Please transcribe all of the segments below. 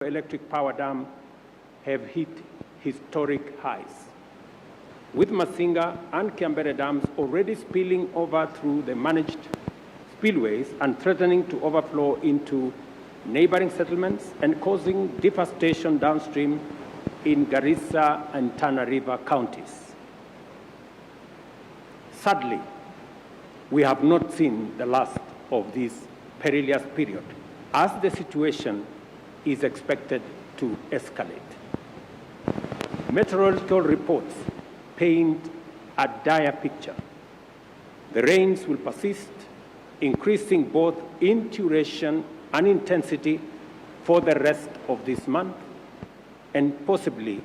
electric power dam have hit historic highs, with Masinga and Kiambere dams already spilling over through the managed spillways and threatening to overflow into neighboring settlements and causing devastation downstream in Garissa and Tana River counties. Sadly, we have not seen the last of this perilous period, as the situation is expected to escalate. Meteorological reports paint a dire picture. The rains will persist, increasing both in duration and intensity for the rest of this month and possibly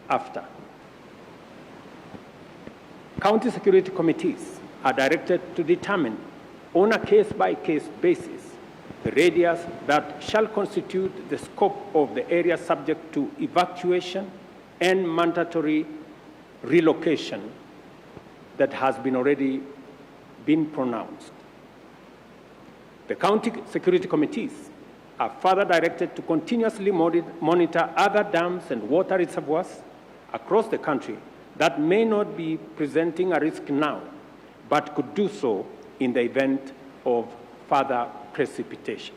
after. County security committees are directed to determine on a case-by-case basis the radius that shall constitute the scope of the area subject to evacuation and mandatory relocation that has already been pronounced. The county security committees are further directed to continuously monitor other dams and water reservoirs across the country that may not be presenting a risk now, but could do so in the event of further precipitation.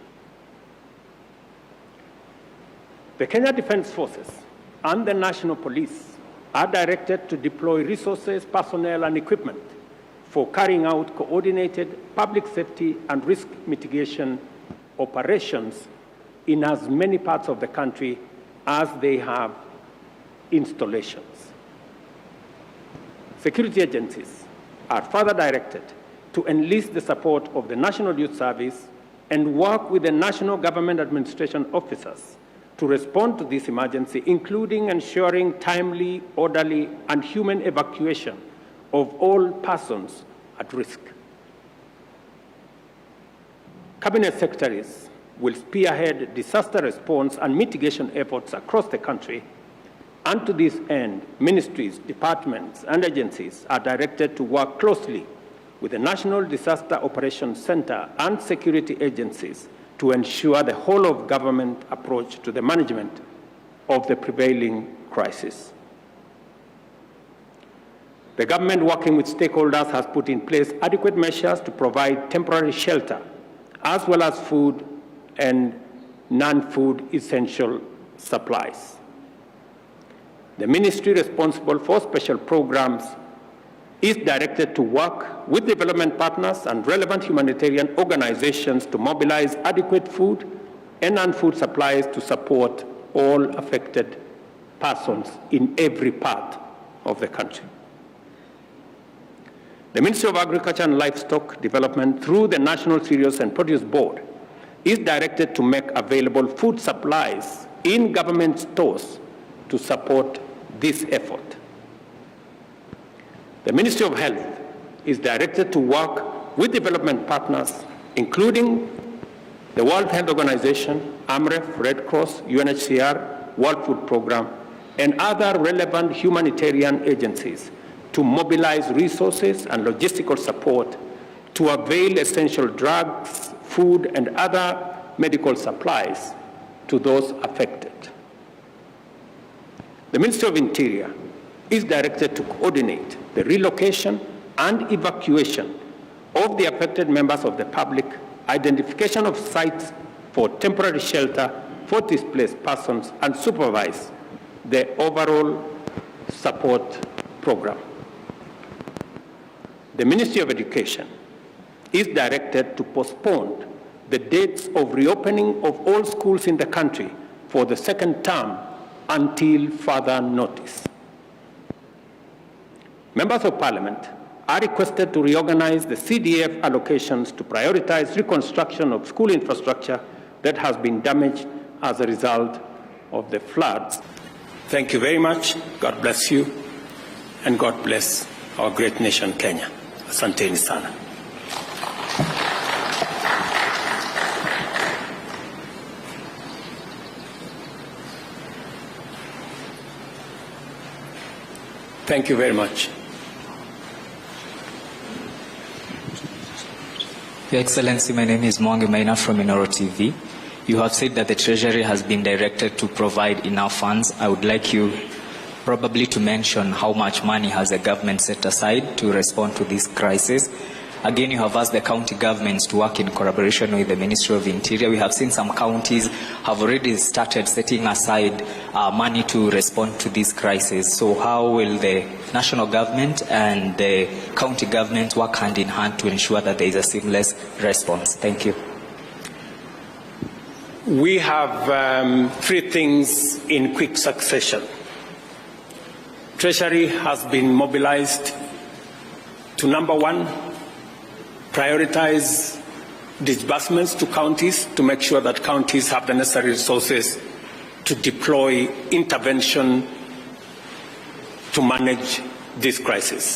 The Kenya Defence Forces and the National Police are directed to deploy resources, personnel, and equipment for carrying out coordinated public safety and risk mitigation operations in as many parts of the country as they have installations. Security agencies are further directed to enlist the support of the National Youth Service and work with the national government administration officers to respond to this emergency, including ensuring timely, orderly, and human evacuation of all persons at risk. Cabinet secretaries will spearhead disaster response and mitigation efforts across the country, and to this end, ministries, departments, and agencies are directed to work closely with the National Disaster Operations Center and security agencies to ensure the whole of government approach to the management of the prevailing crisis. The government, working with stakeholders, has put in place adequate measures to provide temporary shelter, as well as food and non-food essential supplies. The ministry responsible for special programs is directed to work with development partners and relevant humanitarian organizations to mobilize adequate food and non-food supplies to support all affected persons in every part of the country. The Ministry of Agriculture and Livestock Development, through the National Cereals and Produce Board, is directed to make available food supplies in government stores to support this effort. The Ministry of Health is directed to work with development partners, including the World Health Organization, AMREF, Red Cross, UNHCR, World Food Programme, and other relevant humanitarian agencies to mobilize resources and logistical support to avail essential drugs, food, and other medical supplies to those affected. The Ministry of Interior is directed to coordinate the relocation and evacuation of the affected members of the public, identification of sites for temporary shelter for displaced persons, and supervise the overall support program. The Ministry of Education is directed to postpone the dates of reopening of all schools in the country for the second term until further notice. Members of Parliament are requested to reorganize the CDF allocations to prioritize reconstruction of school infrastructure that has been damaged as a result of the floods. Thank you very much. God bless you, and God bless our great nation, Kenya. Asanteni sana. Thank you very much. Your Excellency, my name is Mwangi Maina from Minoro TV. You have said that the Treasury has been directed to provide enough funds. I would like you probably to mention how much money has the government set aside to respond to this crisis. Again, you have asked the county governments to work in collaboration with the Ministry of Interior. We have seen some counties have already started setting aside money to respond to this crisis. So how will the national government and the county government work hand in hand to ensure that there is a seamless response? Thank you. We have three things in quick succession. Treasury has been mobilized to, number one, prioritize disbursements to counties to make sure that counties have the necessary resources to deploy intervention to manage this crisis.